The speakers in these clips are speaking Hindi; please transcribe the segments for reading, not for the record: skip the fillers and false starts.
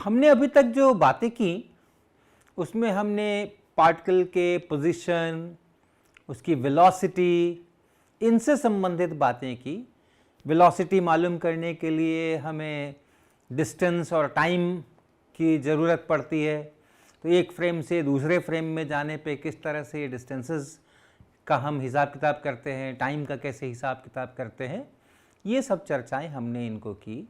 हमने अभी तक जो बातें की उसमें हमने पार्टिकल के पोजीशन, उसकी वेलोसिटी, इनसे संबंधित बातें की। वेलोसिटी मालूम करने के लिए हमें डिस्टेंस और टाइम की ज़रूरत पड़ती है, तो एक फ्रेम से दूसरे फ्रेम में जाने पे किस तरह से डिस्टेंसेस का हम हिसाब किताब करते हैं, टाइम का कैसे हिसाब किताब करते हैं, ये सब चर्चाएं हमने इनको की।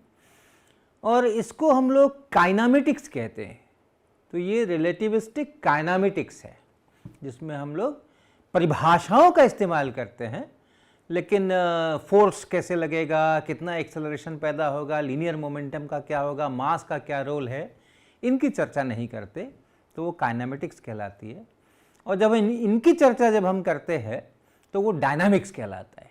और इसको हम लोग काइनामेटिक्स कहते हैं। तो ये रिलेटिविस्टिक काइनामेटिक्स है जिसमें हम लोग परिभाषाओं का इस्तेमाल करते हैं, लेकिन फोर्स कैसे लगेगा, कितना एक्सेलरेशन पैदा होगा, लीनियर मोमेंटम का क्या होगा, मास का क्या रोल है, इनकी चर्चा नहीं करते, तो वो काइनेमेटिक्स कहलाती है। और जब इनकी चर्चा जब हम करते हैं तो वो डायनामिक्स कहलाता है।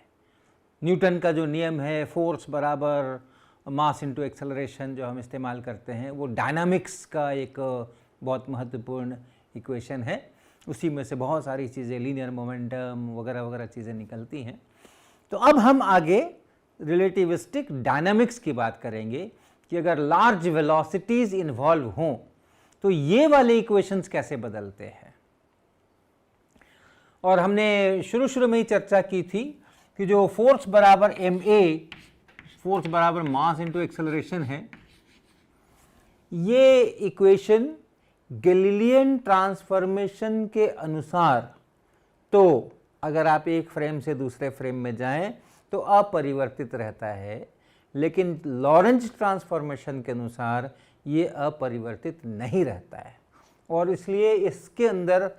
न्यूटन का जो नियम है फोर्स बराबर मास इनटू एक्सेलरेशन जो हम इस्तेमाल करते हैं, वो डायनामिक्स का एक बहुत महत्वपूर्ण इक्वेशन है। उसी में से बहुत सारी चीज़ें, लीनियर मोमेंटम वगैरह वगैरह चीज़ें निकलती हैं। तो अब हम आगे रिलेटिविस्टिक डायनामिक्स की बात करेंगे कि अगर लार्ज वेलोसिटीज़ इन्वॉल्व हों तो ये वाले इक्वेशंस कैसे बदलते हैं। और हमने शुरू में ही चर्चा की थी कि जो फोर्स बराबर ma, फोर्स बराबर मास इनटू एक्सेलरेशन है, ये इक्वेशन गैलीलियन ट्रांसफॉर्मेशन के अनुसार तो अगर आप एक फ्रेम से दूसरे फ्रेम में जाएं तो अपरिवर्तित रहता है, लेकिन लॉरेंज ट्रांसफॉर्मेशन के अनुसार ये अपरिवर्तित नहीं रहता है। और इसलिए इसके अंदर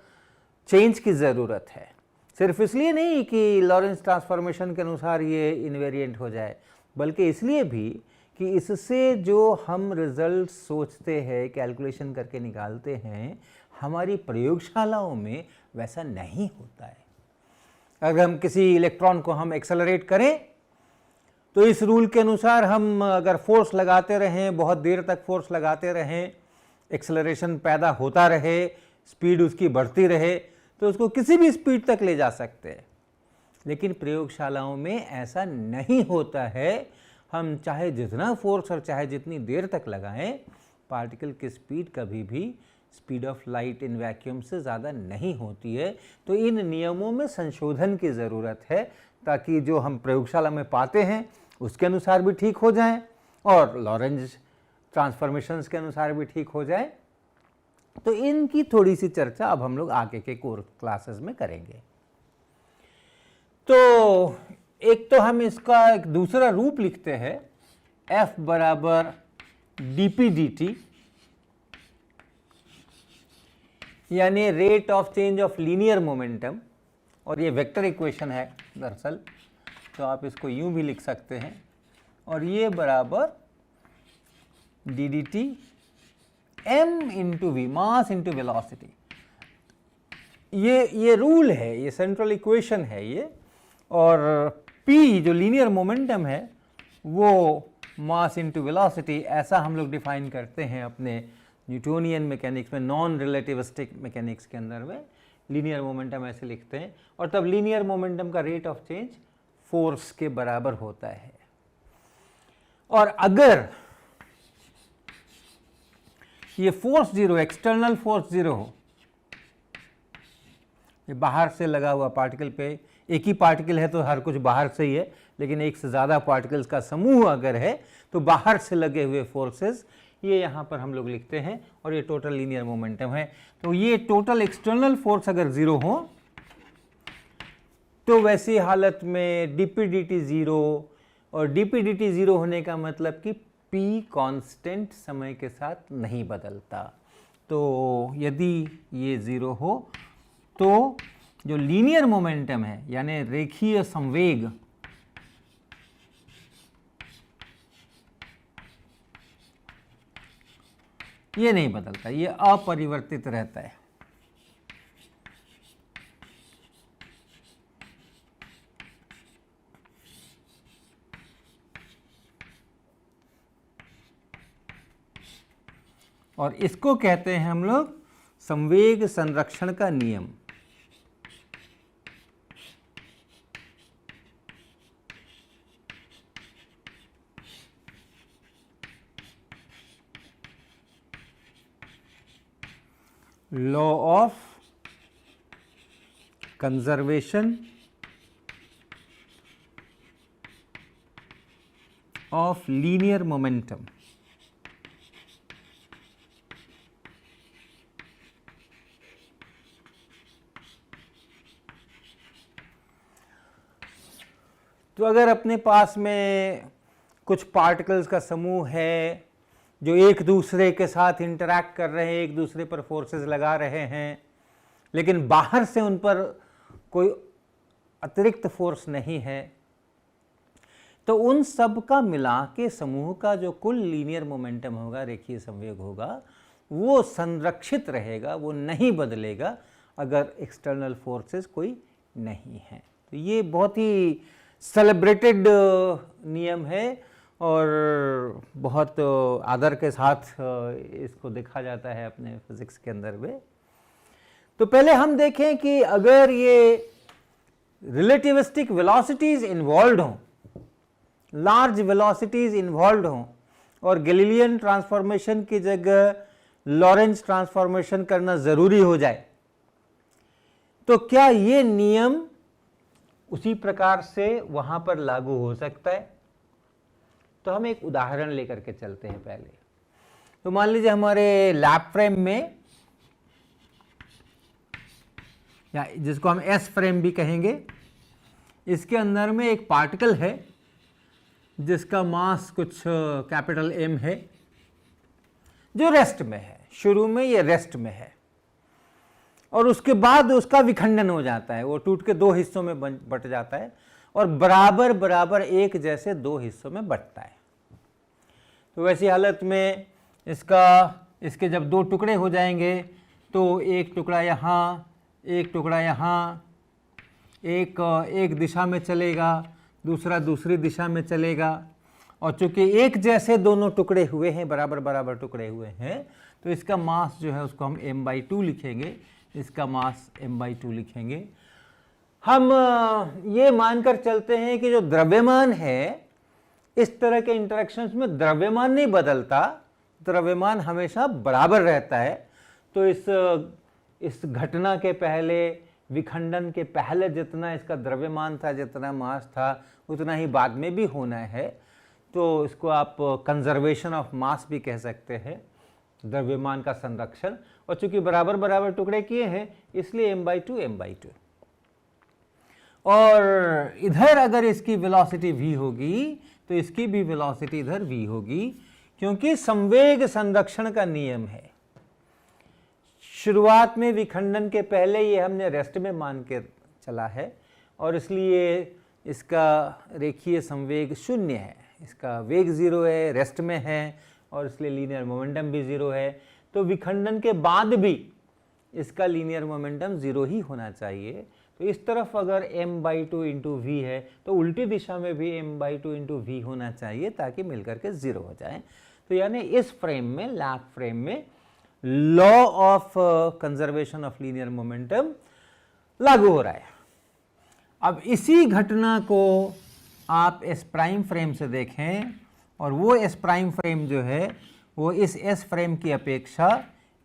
चेंज की ज़रूरत है। सिर्फ इसलिए नहीं कि लॉरेंज ट्रांसफॉर्मेशन के अनुसार ये इनवेरिएंट हो जाए, बल्कि इसलिए भी कि इससे जो हम रिजल्ट सोचते हैं, कैलकुलेशन करके निकालते हैं, हमारी प्रयोगशालाओं में वैसा नहीं होता है। अगर हम किसी इलेक्ट्रॉन को हम एक्सेलरेट करें तो इस रूल के अनुसार हम अगर फोर्स लगाते रहें, बहुत देर तक फोर्स लगाते रहें, एक्सेलरेशन पैदा होता रहे, स्पीड उसकी बढ़ती रहे, तो उसको किसी भी स्पीड तक ले जा सकते हैं। लेकिन प्रयोगशालाओं में ऐसा नहीं होता है। हम चाहे जितना फोर्स और चाहे जितनी देर तक लगाएं, पार्टिकल की स्पीड कभी भी speed of light in vacuum से ज़्यादा नहीं होती है। तो इन नियमों में संशोधन की ज़रूरत है ताकि जो हम प्रयोगशाला में पाते हैं उसके अनुसार भी ठीक हो जाएं और लॉरेंज ट्रांसफॉर्मेशंस के अनुसार भी ठीक हो जाए। तो इनकी थोड़ी सी चर्चा अब हम लोग आगे के कोर्स क्लासेस में करेंगे। तो एक तो हम इसका एक दूसरा रूप लिखते हैं, F बराबर dp/dt, यानी rate of change of linear momentum, और ये वेक्टर इक्वेशन है दरअसल, तो आप इसको यूं भी लिख सकते हैं। और ये बराबर dd m into V, mass into velocity. ये रूल है, ये सेंट्रल इक्वेशन है ये। और p जो लीनियर मोमेंटम है वो मास इंटू वेलोसिटी, ऐसा हम लोग डिफाइन करते हैं अपने न्यूटोनियन मैकेनिक्स में, नॉन रिलेटिविस्टिक मैकेनिक्स के अंदर में लीनियर मोमेंटम ऐसे लिखते हैं। और तब लीनियर मोमेंटम का रेट ऑफ चेंज फोर्स के बराबर होता है। और अगर ये force zero, external force zero हो, ये बाहर से लगा हुआ पार्टिकल पे, एक ही पार्टिकल है तो हर कुछ बाहर से ही है, लेकिन एक से ज़्यादा पार्टिकल्स का समूह अगर है तो बाहर से लगे हुए फोर्सेस ये यहाँ पर हम लोग लिखते हैं, और ये टोटल लीनियर मोमेंटम है। तो ये टोटल एक्सटर्नल फोर्स अगर ज़ीरो हो तो वैसी हालत में dp/dt ज़ीरो, और dp/dt ज़ीरो होने का मतलब कि p कांस्टेंट समय के साथ नहीं बदलता। तो यदि ये ज़ीरो हो तो जो लीनियर मोमेंटम है, यानी रेखीय संवेग, ये नहीं बदलता, ये अपरिवर्तित रहता है। और इसको कहते हैं हम लोग संवेग संरक्षण का नियम। Law of conservation of linear momentum. तो अगर अपने पास में कुछ पार्टिकल्स का समूह है जो एक दूसरे के साथ इंटरैक्ट कर रहे हैं, एक दूसरे पर फोर्सेस लगा रहे हैं, लेकिन बाहर से उन पर कोई अतिरिक्त फोर्स नहीं है, तो उन सब का मिला के समूह का जो कुल लीनियर मोमेंटम होगा, रेखीय संवेग होगा, वो संरक्षित रहेगा, वो नहीं बदलेगा अगर एक्सटर्नल फोर्सेस कोई नहीं है। तो ये बहुत ही सेलिब्रेटेड नियम है और बहुत आदर के साथ इसको देखा जाता है अपने फिजिक्स के अंदर में। तो पहले हम देखें कि अगर ये रिलेटिविस्टिक वेलोसिटीज इन्वॉल्व हों, लार्ज वेलोसिटीज इन्वॉल्व हों और गैलीलियन ट्रांसफॉर्मेशन की जगह लॉरेंज ट्रांसफॉर्मेशन करना ज़रूरी हो जाए, तो क्या ये नियम उसी प्रकार से वहां पर लागू हो सकता है? तो हम एक उदाहरण लेकर के चलते हैं पहले। तो मान लीजिए हमारे लैब फ्रेम में, या जिसको हम एस फ्रेम भी कहेंगे, इसके अंदर में एक पार्टिकल है जिसका मास कुछ कैपिटल एम है, जो रेस्ट में है। शुरू में ये रेस्ट में है और उसके बाद उसका विखंडन हो जाता है, वो टूट के दो हिस्सों में बट जाता है और बराबर बराबर एक जैसे दो हिस्सों में बटता है। तो वैसी हालत में इसके जब दो टुकड़े हो जाएंगे तो एक टुकड़ा यहाँ, एक टुकड़ा यहाँ, एक दिशा में चलेगा, दूसरा दूसरी दिशा में चलेगा। और चूंकि एक जैसे दोनों टुकड़े हुए हैं, बराबर बराबर टुकड़े हुए हैं, तो इसका मास जो है उसको हम m/2 लिखेंगे, इसका मास m/2 लिखेंगे। हम ये मानकर चलते हैं कि जो द्रव्यमान है, इस तरह के इंटरेक्शंस में द्रव्यमान नहीं बदलता, द्रव्यमान हमेशा बराबर रहता है। तो इस घटना के पहले, विखंडन के पहले जितना इसका द्रव्यमान था, जितना मास था, उतना ही बाद में भी होना है। तो इसको आप कंजर्वेशन ऑफ मास भी कह सकते हैं, द्रव्यमान का संरक्षण। और चूंकि बराबर बराबर टुकड़े किए हैं इसलिए m/2 और इधर अगर इसकी वेलोसिटी v होगी तो इसकी भी वेलोसिटी इधर v होगी, क्योंकि संवेग संरक्षण का नियम है। शुरुआत में विखंडन के पहले ये हमने रेस्ट में मान के चला है और इसलिए इसका रेखीय संवेग 0 है, इसका वेग 0 है, रेस्ट में है और इसलिए लीनियर मोमेंटम भी 0 है। तो विखंडन के बाद भी इसका लीनियर मोमेंटम 0 ही होना चाहिए। तो इस तरफ अगर m/2 इंटू वी है तो उल्टी दिशा में भी m/2 इंटू वी होना चाहिए ताकि मिलकर के 0 हो जाए। तो यानी इस फ्रेम में, लैब फ्रेम में, law of conservation of linear momentum लागू हो रहा है। अब इसी घटना को आप एस प्राइम फ्रेम से देखें और वो एस प्राइम फ्रेम जो है वो इस एस फ्रेम की अपेक्षा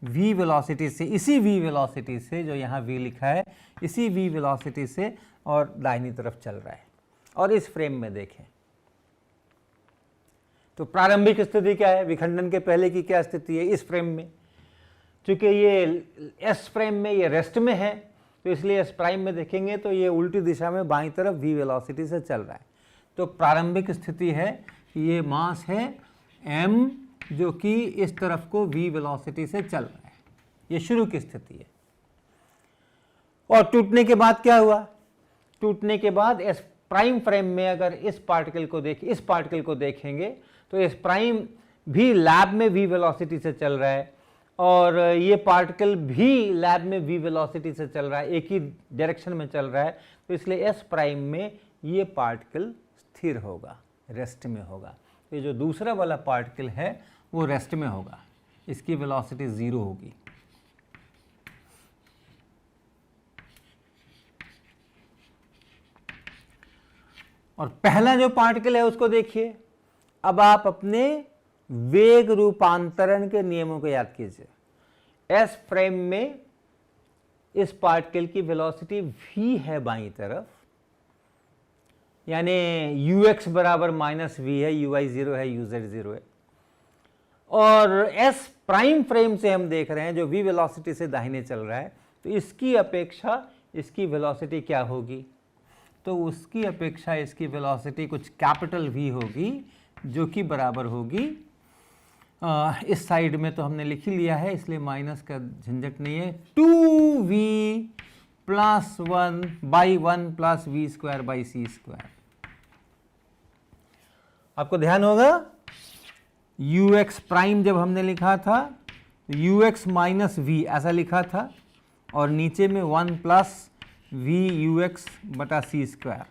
v वेलोसिटी से, इसी v वेलोसिटी से, जो यहाँ v लिखा है, इसी v वेलोसिटी से और दाहिनी तरफ चल रहा है। और इस फ्रेम में देखें तो प्रारंभिक स्थिति क्या है, विखंडन के पहले की क्या स्थिति है इस फ्रेम में। चूंकि ये एस फ्रेम में ये रेस्ट में है तो इसलिए एस प्राइम में देखेंगे तो ये उल्टी दिशा में बाईं तरफ v वेलोसिटी से चल रहा है। तो प्रारंभिक स्थिति है कि ये मास है m जो कि इस तरफ को v वेलोसिटी से चल रहा है, ये शुरू की स्थिति है। और टूटने के बाद क्या हुआ, टूटने के बाद एस प्राइम फ्रेम में अगर इस पार्टिकल को देखेंगे तो एस प्राइम भी लैब में v वेलोसिटी से चल रहा है और ये पार्टिकल भी लैब में v वेलोसिटी से चल रहा है, एक ही डायरेक्शन में चल रहा है। तो इसलिए एस प्राइम में ये पार्टिकल स्थिर होगा, रेस्ट में होगा। ये जो दूसरा वाला पार्टिकल है वो रेस्ट में होगा, इसकी वेलोसिटी 0 होगी। और पहला जो पार्टिकल है उसको देखिए। अब आप अपने वेग रूपांतरण के नियमों को याद कीजिए। एस फ्रेम में इस पार्टिकल की वेलोसिटी v है बाईं तरफ, यानी ux बराबर माइनस वी है, uy 0 है, uz 0 है। और s प्राइम फ्रेम से हम देख रहे हैं जो v वेलोसिटी से दाहिने चल रहा है, तो इसकी अपेक्षा इसकी वेलोसिटी क्या होगी? तो उसकी अपेक्षा इसकी वेलोसिटी कुछ कैपिटल v होगी, जो कि बराबर होगी, इस साइड में तो हमने लिख ही लिया है इसलिए माइनस का झंझट नहीं है, 2v plus 1 by 1 plus V square by C square. आपको ध्यान होगा ux प्राइम जब हमने लिखा था ux माइनस v ऐसा लिखा था, और नीचे में 1 प्लस वी ux बटा सी स्क्वायर,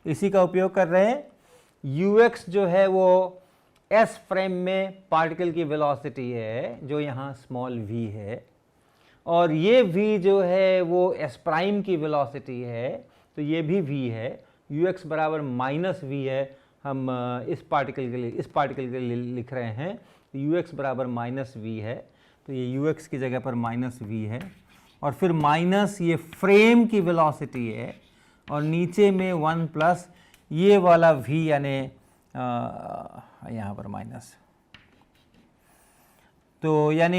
इसी का उपयोग कर रहे हैं। ux जो है वो s फ्रेम में पार्टिकल की वेलोसिटी है जो यहाँ स्मॉल v है, और ये v जो है वो s प्राइम की वेलोसिटी है, तो ये भी v है। ux बराबर माइनस v है, हम इस पार्टिकल के लिए लिख रहे हैं, ux बराबर माइनस v है, तो ये ux की जगह पर माइनस v है, और फिर माइनस ये फ्रेम की वेलोसिटी है, और नीचे में 1 प्लस ये वाला v यानी यहाँ पर माइनस, तो यानी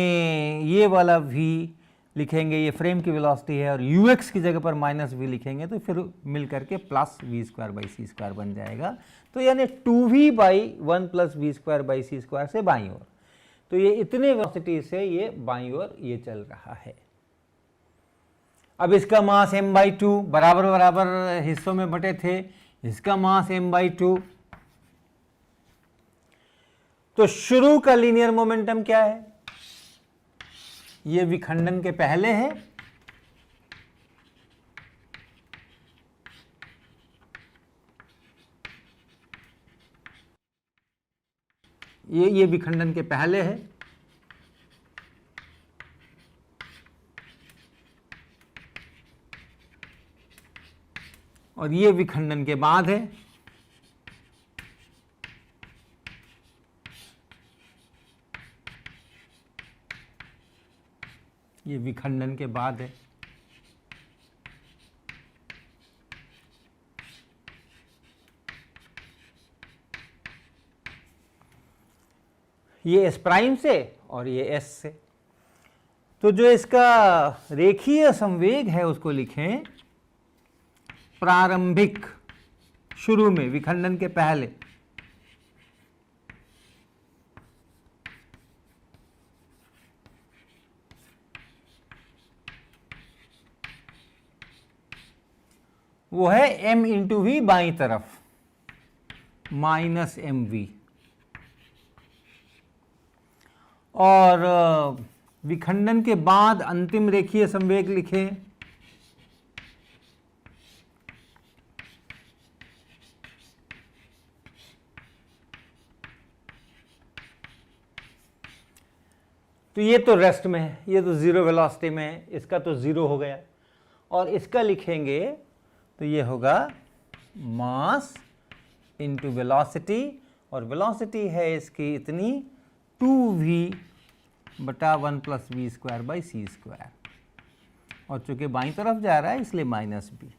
ये वाला v लिखेंगे, ये फ्रेम की वेलोसिटी है, और ux की जगह पर माइनस v लिखेंगे तो फिर मिल करके plus V square by C square बन जाएगा। तो यानी 2v by 1 plus V square by C square से बाईं ओर, तो ये इतने वेलोसिटी से ये बाईं ओर ये चल रहा है। अब इसका मास m/2 बराबर बराबर हिस्सों में बटे थे, इसका मास m/2, तो शुरू का लीनियर मोमेंटम क्या है? ये विखंडन के पहले है, ये विखंडन के पहले है, और ये विखंडन के बाद है। ये विखंडन के बाद है। ये s प्राइम से और ये s से, तो जो इसका रेखीय संवेग है उसको लिखें प्रारंभिक, शुरू में, विखंडन के पहले। वो है m इंटू वी बाईं तरफ, माइनस mv, और विखंडन के बाद अंतिम रेखीय संवेग लिखें तो ये तो रेस्ट में है, ये तो जीरो वेलोसिटी में है, इसका तो जीरो हो गया, और इसका लिखेंगे तो ये होगा मास इंटू वेलोसिटी, और वेलोसिटी है इसकी इतनी 2v बटा 1 plus V square by C square, और चूंकि बाईं तरफ जा रहा है इसलिए माइनस b।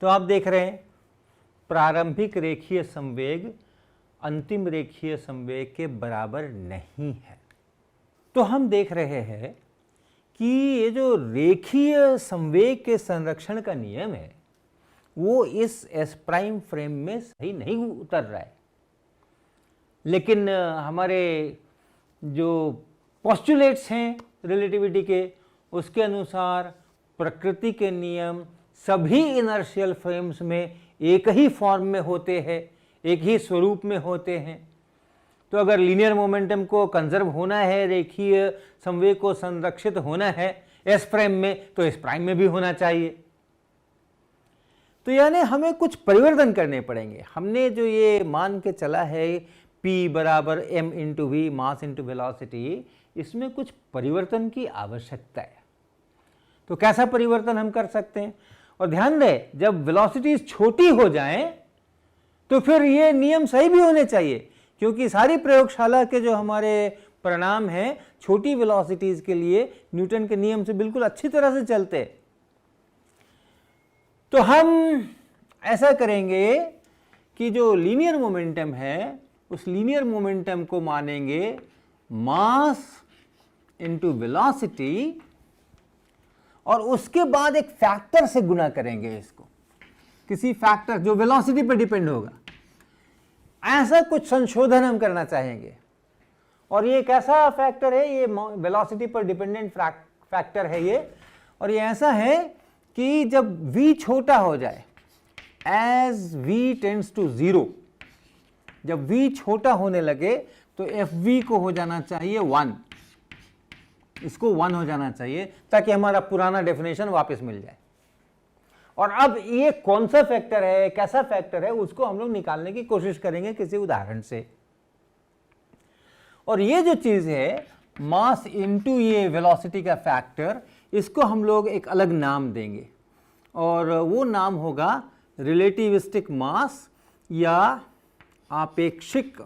तो आप देख रहे हैं प्रारंभिक रेखीय संवेग अंतिम रेखीय संवेग के बराबर नहीं है। तो हम देख रहे हैं कि ये जो रेखीय संवेग के संरक्षण का नियम है वो इस s प्राइम फ्रेम में सही नहीं उतर रहा है, लेकिन हमारे जो पोस्टुलेट्स हैं रिलेटिविटी के, उसके अनुसार प्रकृति के नियम सभी इनर्शियल फ्रेम्स में एक ही फॉर्म में होते हैं, एक ही स्वरूप में होते हैं। तो अगर लीनियर मोमेंटम को कंजर्व होना है, रेखीय संवेग को संरक्षित होना है एस फ्रेम में, तो एस प्राइम में भी होना चाहिए। तो यानी हमें कुछ परिवर्तन करने पड़ेंगे। हमने जो ये मान के चला है P बराबर m into V, mass into velocity, इसमें कुछ परिवर्तन की आवश्यकता है। तो कैसा परिवर्तन हम कर सकते हैं? और ध्यान दें, जब वेलोसिटीज छोटी हो जाएं तो फिर ये नियम सही भी होने चाहिए, क्योंकि सारी प्रयोगशाला के जो हमारे परिणाम है छोटी वेलोसिटीज के लिए न्यूटन के नियम से बिल्कुल अच्छी तरह से चलते। तो हम ऐसा करेंगे कि जो लीनियर मोमेंटम है उस लीनियर मोमेंटम को मानेंगे मास इनटू वेलोसिटी, और उसके बाद एक फैक्टर से गुणा करेंगे इसको, किसी फैक्टर जो वेलोसिटी पर डिपेंड होगा। ऐसा कुछ संशोधन हम करना चाहेंगे, और ये एक ऐसा फैक्टर है, ये वेलोसिटी पर डिपेंडेंट फैक्टर है ये, और ये ऐसा है कि जब v छोटा हो जाए, एज v टेंड्स टू 0, जब v छोटा होने लगे तो fv को हो जाना चाहिए 1, इसको 1 हो जाना चाहिए ताकि हमारा पुराना डेफिनेशन वापस मिल जाए। और अब ये कौन सा फैक्टर है, कैसा फैक्टर है, उसको हम लोग निकालने की कोशिश करेंगे किसी उदाहरण से। और ये जो चीज है मास इनटू ये वेलोसिटी का फैक्टर, इसको हम लोग एक अलग नाम देंगे, और वो नाम होगा रिलेटिविस्टिक मास या आपेक्षिक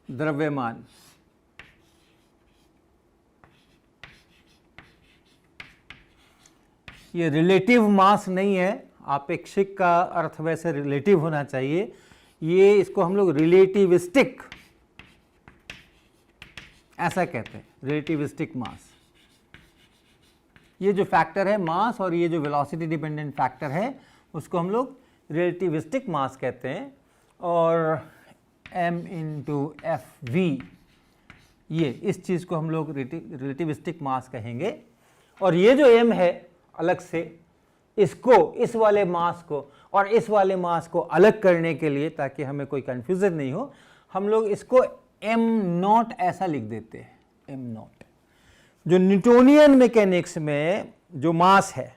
द्रव्यमान। ये रिलेटिव मास नहीं है, आपेक्षिक का अर्थ वैसे रिलेटिव होना चाहिए, ये इसको हम लोग रिलेटिविस्टिक ऐसा कहते हैं, रिलेटिविस्टिक मास। ये जो फैक्टर है मास और ये जो वेलोसिटी डिपेंडेंट फैक्टर है उसको हम लोग रिलेटिविस्टिक मास कहते हैं, और m इंटू एफ वी, ये इस चीज़ को हम लोग रिलेटिविस्टिक मास कहेंगे। और ये जो m है अलग से, इसको, इस वाले मास को और इस वाले मास को अलग करने के लिए, ताकि हमें कोई कन्फ्यूजन नहीं हो, हम लोग इसको m0 ऐसा लिख देते हैं, m0। जो न्यूटोनियन मैकेनिक्स में जो मास है,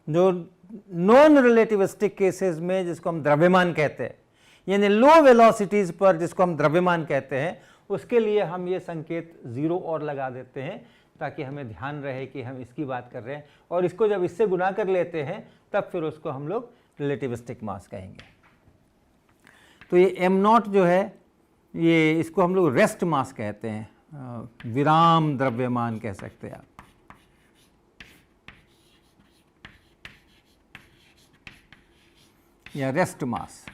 जो नॉन रिलेटिविस्टिक केसेस में जिसको हम द्रव्यमान कहते हैं, यानी लो वेलोसिटीज पर जिसको हम द्रव्यमान कहते हैं, उसके लिए हम ये संकेत 0 और लगा देते हैं ताकि हमें ध्यान रहे कि हम इसकी बात कर रहे हैं, और इसको जब इससे गुणा कर लेते हैं तब फिर उसको हम लोग रिलेटिविस्टिक मास कहेंगे। तो ये m0 जो है, ये इसको हम लोग रेस्ट मास कहते हैं, विराम द्रव्यमान कह सकते हैं आप। या रेस्ट मास,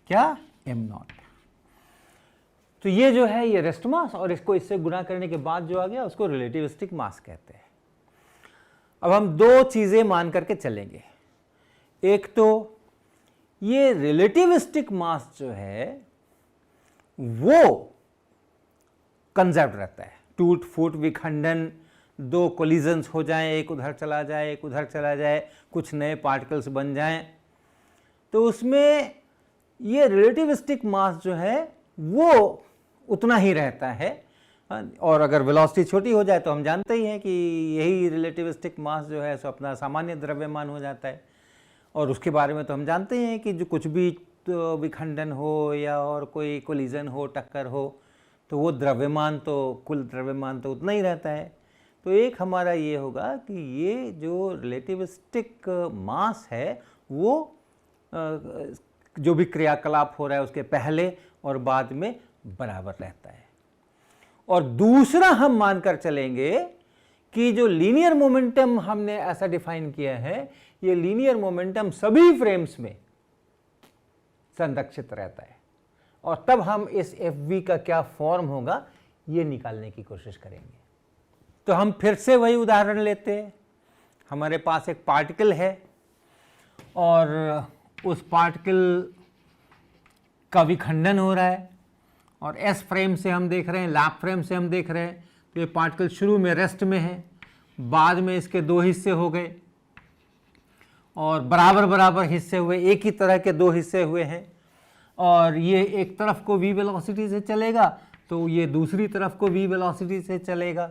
क्या, m0। तो ये जो है ये रेस्ट मास, और इसको इससे गुणा करने के बाद जो आ गया उसको रिलेटिविस्टिक मास कहते हैं। अब हम दो चीजें मान करके चलेंगे। एक तो ये रिलेटिविस्टिक मास जो है वो कंजर्व रहता है, टूट फूट विखंडन, दो कोलिजन्स हो जाएं, एक उधर चला जाए एक उधर चला जाए, कुछ नए पार्टिकल्स बन जाएं, तो उसमें ये रिलेटिविस्टिक मास जो है वो उतना ही रहता है। और अगर वेलोसिटी छोटी हो जाए तो हम जानते ही हैं कि यही रिलेटिविस्टिक मास जो है सो अपना सामान्य द्रव्यमान हो जाता है। और उसके बारे में तो हम जानते हैं कि जो कुछ भी तो विखंडन हो या और कोई कोलिजन हो, टक्कर हो, तो वो द्रव्यमान तो, कुल द्रव्यमान तो उतना ही रहता है। तो एक हमारा ये होगा कि ये जो रिलेटिविस्टिक मास है वो जो भी क्रियाकलाप हो रहा है उसके पहले और बाद में बराबर रहता है। और दूसरा हम मानकर चलेंगे कि जो लीनियर मोमेंटम हमने ऐसा डिफाइन किया है, ये लीनियर मोमेंटम सभी फ्रेम्स में संरक्षित रहता है, और तब हम इस Fv का क्या फॉर्म होगा ये निकालने की कोशिश करेंगे। तो हम फिर से वही उदाहरण लेते हैं। हमारे पास एक पार्टिकल है और उस पार्टिकल का विखंडन हो रहा है, और एस फ्रेम से हम देख रहे हैं, लैप फ्रेम से हम देख रहे हैं, तो ये पार्टिकल शुरू में रेस्ट में है, बाद में इसके दो हिस्से हो गए और बराबर बराबर हिस्से हुए, एक ही तरह के दो हिस्से हुए हैं, और ये एक तरफ को v वेलोसिटी से चलेगा तो ये दूसरी तरफ को v वेलोसिटी से चलेगा।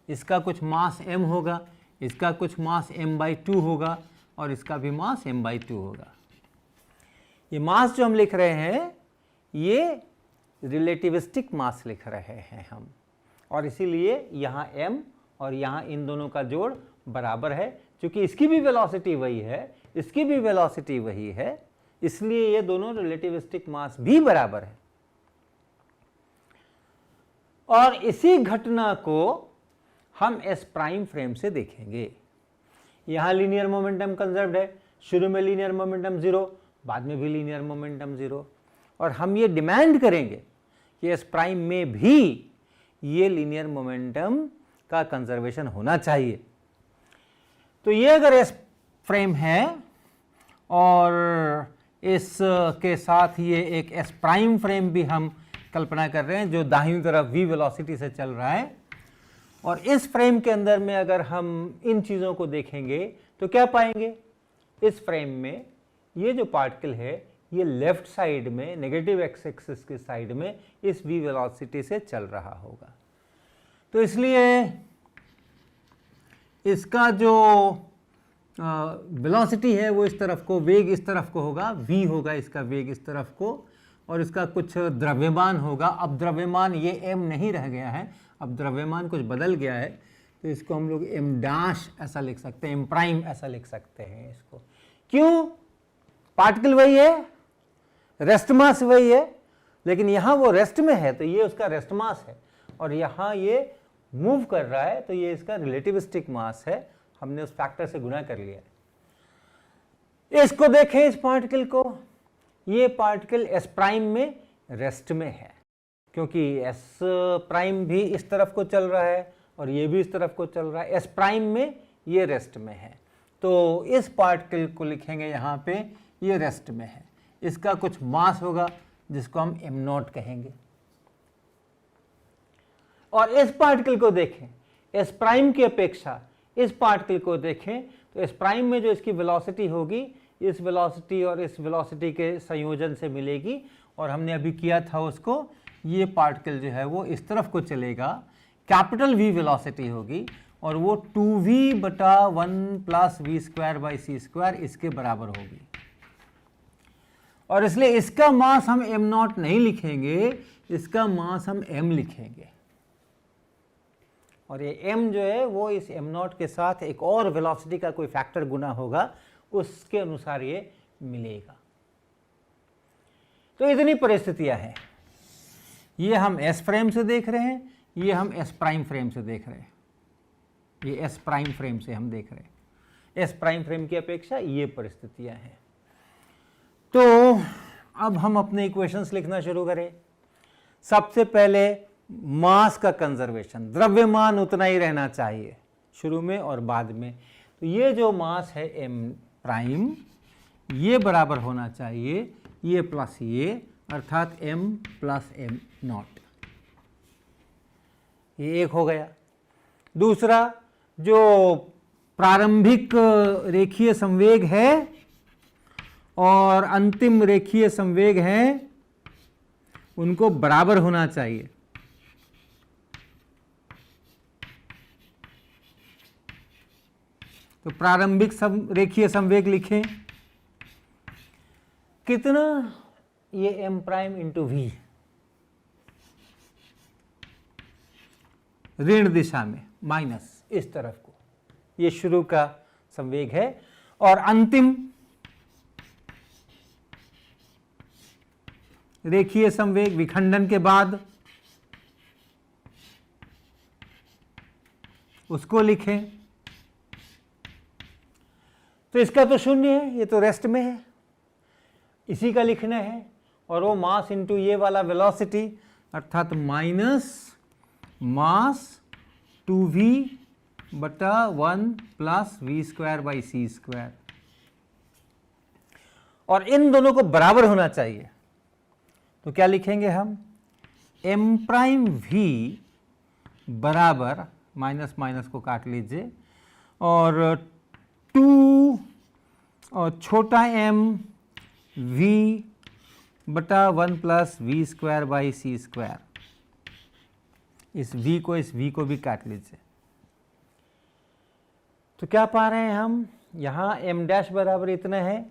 इसका कुछ मास m होगा, इसका कुछ मास m/2 होगा, और इसका भी मास m/2 होगा। ये मास जो हम लिख रहे हैं ये रिलेटिविस्टिक मास लिख रहे हैं हम, और इसीलिए यहाँ m और यहाँ इन दोनों का जोड़ बराबर है, क्योंकि इसकी भी वेलोसिटी वही है, इसकी भी वेलोसिटी वही है, इसलिए ये दोनों रिलेटिविस्टिक मास भी बराबर है। और इसी घटना को हम एस प्राइम फ्रेम से देखेंगे। यहां लीनियर मोमेंटम कंजर्व्ड है, शुरू में लीनियर मोमेंटम 0, बाद में भी लीनियर मोमेंटम 0, और हम ये डिमांड करेंगे कि एस प्राइम में भी ये लीनियर मोमेंटम का कंजर्वेशन होना चाहिए। तो ये अगर एस फ्रेम है और इस के साथ ये एक एस प्राइम फ्रेम भी हम कल्पना कर रहे हैं जो दाहिनी तरफ v वेलोसिटी से चल रहा है, और इस फ्रेम के अंदर में अगर हम इन चीज़ों को देखेंगे तो क्या पाएंगे? इस फ्रेम में ये जो पार्टिकल है ये लेफ्ट साइड में नेगेटिव एक्स एक्सिस की साइड में इस v वेलोसिटी से चल रहा होगा। तो इसलिए इसका जो वेलोसिटी है वो इस तरफ को, वेग इस तरफ को होगा, v होगा इसका वेग इस तरफ को, और इसका कुछ द्रव्यमान होगा। अब द्रव्यमान ये m नहीं रह गया है, अब द्रव्यमान कुछ बदल गया है, तो इसको हम लोग m डैश ऐसा लिख सकते हैं, m प्राइम ऐसा लिख सकते हैं इसको। क्यों? पार्टिकल वही है, रेस्ट मास वही है, लेकिन यहाँ वो रेस्ट में है तो ये उसका रेस्ट मास है, और यहाँ ये मूव कर रहा है तो ये इसका रिलेटिविस्टिक मास है। हमने उस फैक्टर से गुणा कर लिया है। इसको देखें, इस पार्टिकल को, ये पार्टिकल एस प्राइम में रेस्ट में है, क्योंकि एस प्राइम भी इस तरफ को चल रहा है और ये भी इस तरफ को चल रहा है, एस प्राइम में ये रेस्ट में है। तो इस पार्टिकल को लिखेंगे यहाँ पे, ये रेस्ट में है, इसका कुछ मास होगा जिसको हम m नॉट कहेंगे। और इस पार्टिकल को देखें, एस प्राइम की अपेक्षा इस पार्टिकल को देखें तो एस प्राइम में जो इसकी वेलोसिटी होगी इस वेलोसिटी और इस वेलोसिटी के संयोजन से मिलेगी, और हमने अभी किया था उसको, ये पार्टिकल जो है वो इस तरफ को चलेगा, कैपिटल V वेलोसिटी होगी और वो 2v बटा 1 plus V square by C square इसके बराबर होगी। और इसलिए इसका मास हम m नॉट नहीं लिखेंगे, इसका मास हम m लिखेंगे, और ये m जो है वो इस m नॉट के साथ एक और वेलोसिटी का कोई फैक्टर गुना होगा, उसके अनुसार ये मिलेगा। तो इतनी परिस्थितियां हैं। ये हम s फ्रेम से देख रहे हैं, ये हम s प्राइम फ्रेम से देख रहे हैं, ये s प्राइम फ्रेम से हम देख रहे हैं। s प्राइम फ्रेम की अपेक्षा ये परिस्थितियां हैं। तो अब हम अपने इक्वेशंस लिखना शुरू करें। सबसे पहले मास का कंजर्वेशन, द्रव्यमान उतना ही रहना चाहिए शुरू में और बाद में। तो ये जो मास है m प्राइम, ये बराबर होना चाहिए ये प्लस ये, अर्थात m प्लस m नॉट, ये एक हो गया। दूसरा, जो प्रारंभिक रेखीय संवेग है और अंतिम रेखीय संवेग है उनको बराबर होना चाहिए। तो प्रारंभिक रेखीय संवेग लिखें, कितना? ये m प्राइम इंटू v, ऋण दिशा में माइनस इस तरफ को, ये शुरू का संवेग है, और अंतिम रेखीय संवेग विखंडन के बाद उसको लिखें। तो इसका तो शून्य है, ये तो रेस्ट में है, इसी का लिखना है, और वो मास इंटू ये वाला वेलोसिटी, अर्थात माइनस मास 2v बटा 1 plus V square by C square, और इन दोनों को बराबर होना चाहिए। तो क्या लिखेंगे हम? m प्राइम v बराबर, माइनस माइनस को काट लीजिए, और 2 और छोटा m v बटा 1 plus V square by C square, इस v को भी काट लीजिए। तो क्या पा रहे हैं हम? यहाँ m डैश बराबर इतना है,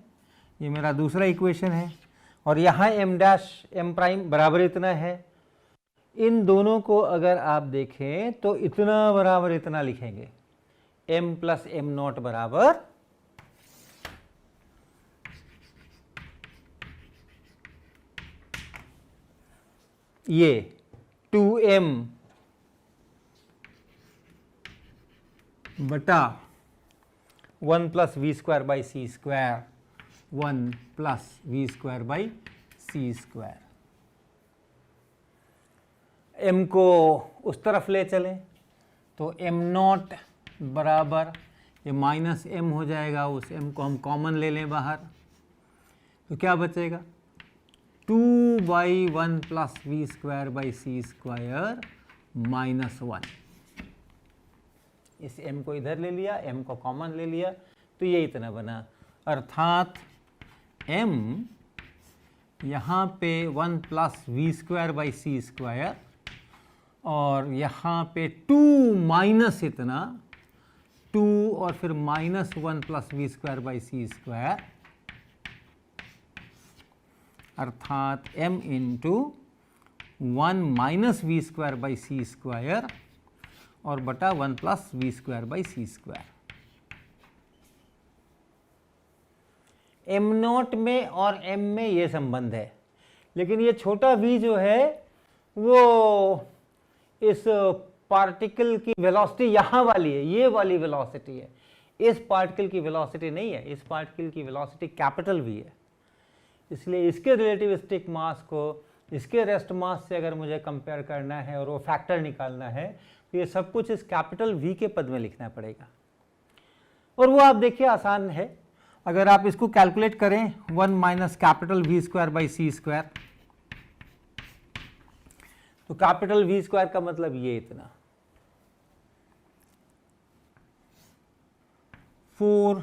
ये मेरा दूसरा इक्वेशन है, और यहाँ m डैश m प्राइम बराबर इतना है। इन दोनों को अगर आप देखें तो इतना बराबर इतना लिखेंगे, m प्लस एम नॉट बराबर ये 2m बटा 1 plus V square by C square, 1 plus V square by C square. m को उस तरफ ले चलें तो m नॉट बराबर ये माइनस m हो जाएगा, उस m को हम कॉमन ले लें बाहर, तो क्या बचेगा 2 by 1 plus V square by C square minus 1। इस m को इधर ले लिया, m को कॉमन ले लिया, तो ये इतना बना, अर्थात m यहाँ पे 1 plus V square by C square और यहाँ पे 2 माइनस इतना 2 और फिर minus 1 plus V square by C square, अर्थात m into 1 minus V square by C square और बटा 1 plus V square by C square. m naught में और m में ये संबंध है, लेकिन ये छोटा v जो है वो इस पार्टिकल की वेलोसिटी यहाँ वाली है, ये वाली वेलोसिटी है, इस पार्टिकल की वेलोसिटी नहीं है, इस पार्टिकल की वेलोसिटी कैपिटल v है। इसलिए इसके रिलेटिविस्टिक मास को इसके रेस्ट मास से अगर मुझे कंपेयर करना है और वो फैक्टर निकालना है तो ये सब कुछ इस कैपिटल v के पद में लिखना पड़ेगा, और वो आप देखिए आसान है। अगर आप इसको कैलकुलेट करें 1 minus capital V square by C square, तो कैपिटल वी स्क्वायर का मतलब ये इतना 4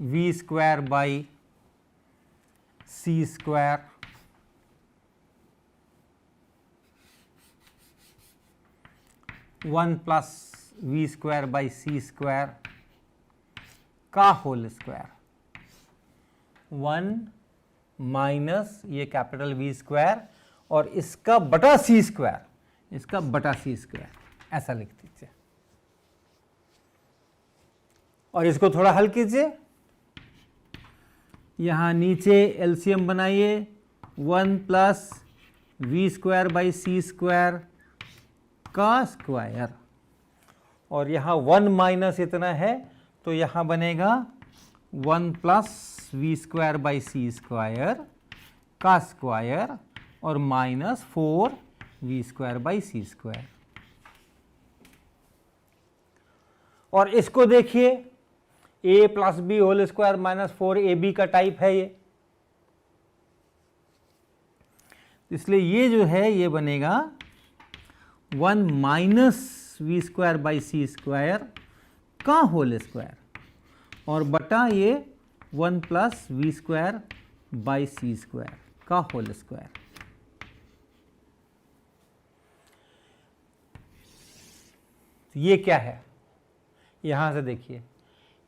V square by C square one plus V square by C square का होल स्क्वायर, 1 माइनस ये कैपिटल वी स्क्वायर और इसका बटा सी स्क्वायर, इसका बटा सी स्क्वायर, ऐसा लिख दीजिए। और इसको थोड़ा हल कीजिए, यहाँ नीचे एलसीएम बनाइए, 1 plus V square by C square का स्क्वायर, और यहाँ 1 माइनस इतना है तो यहाँ बनेगा 1 plus V square by C square का स्क्वायर और minus 4 V square by C square. और इसको देखिए a plus B whole square minus 4ab का टाइप है ये, इसलिए ये जो है ये बनेगा 1 minus V square by C square का होल स्क्वायर और बटा ये 1 plus V square by C square का होल स्क्वायर। ये क्या है, यहां से देखिए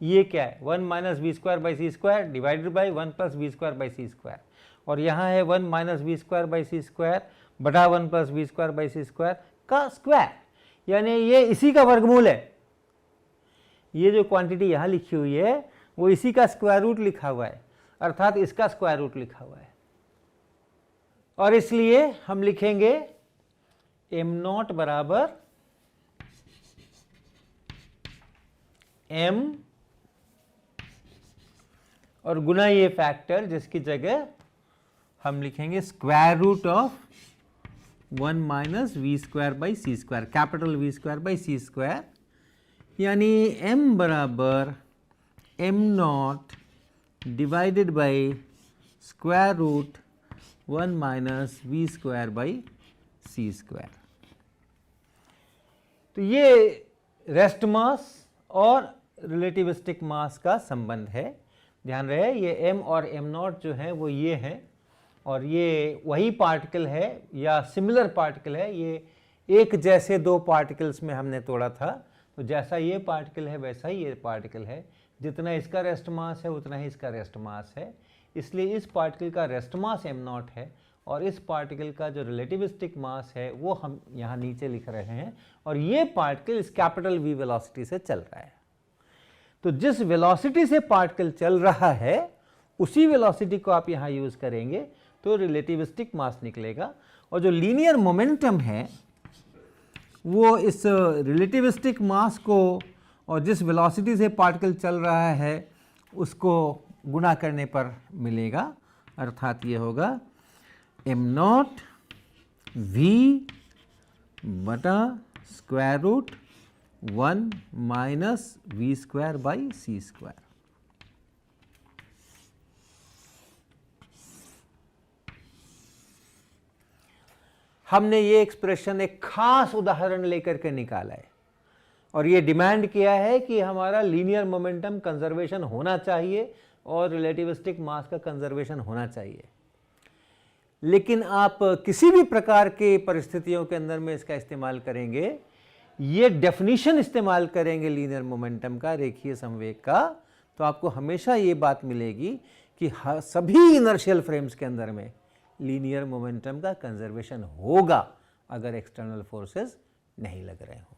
ये क्या है, 1 minus V square by C square divided by 1 plus V square by C square, और यहाँ है 1 minus V square by C square बटा 1 plus V square by C square का स्क्वायर, यानी ये इसी का वर्गमूल है। ये जो क्वांटिटी यहाँ लिखी हुई है वो इसी का स्क्वायर रूट लिखा हुआ है, अर्थात इसका स्क्वायर रूट लिखा हुआ है, और इसलिए हम लिखेंगे m नॉट बराबर m और गुना ये फैक्टर जिसकी जगह हम लिखेंगे square root of 1 minus V square by C square, capital V square by C square, यानी m बराबर m naught divided by square root 1 minus V square by C square. तो ये रेस्ट मास और रिलेटिविस्टिक मास का संबंध है। ध्यान रहे ये m और m नॉट जो है वो ये हैं, और ये वही पार्टिकल है या सिमिलर पार्टिकल है, ये एक जैसे दो पार्टिकल्स में हमने तोड़ा था, तो जैसा ये पार्टिकल है वैसा ही ये पार्टिकल है, जितना इसका रेस्ट मास है उतना ही इसका रेस्ट मास है, इसलिए इस पार्टिकल का रेस्ट मास m नॉट है और इस पार्टिकल का जो रिलेटिविस्टिक मास है वो हम यहाँ नीचे लिख रहे हैं, और ये पार्टिकल इस कैपिटल V वेलोसिटी से चल रहा है। तो जिस वेलोसिटी से पार्टिकल चल रहा है उसी वेलोसिटी को आप यहाँ यूज करेंगे तो रिलेटिविस्टिक मास निकलेगा, और जो लीनियर मोमेंटम है वो इस रिलेटिविस्टिक मास को और जिस वेलोसिटी से पार्टिकल चल रहा है उसको गुणा करने पर मिलेगा, अर्थात ये होगा m0 v बटा square root 1 minus V square by C square. हमने ये एक्सप्रेशन एक खास उदाहरण लेकर के निकाला है और ये डिमांड किया है कि हमारा लीनियर मोमेंटम कंजर्वेशन होना चाहिए और रिलेटिविस्टिक मास का कंजर्वेशन होना चाहिए। लेकिन आप किसी भी प्रकार के परिस्थितियों के अंदर में इसका इस्तेमाल करेंगे, ये डेफिनेशन इस्तेमाल करेंगे लीनियर मोमेंटम का, रेखीय संवेग का, तो आपको हमेशा ये बात मिलेगी कि सभी इनर्शियल फ्रेम्स के अंदर में लीनियर मोमेंटम का कंजर्वेशन होगा अगर एक्सटर्नल फोर्सेस नहीं लग रहे हों।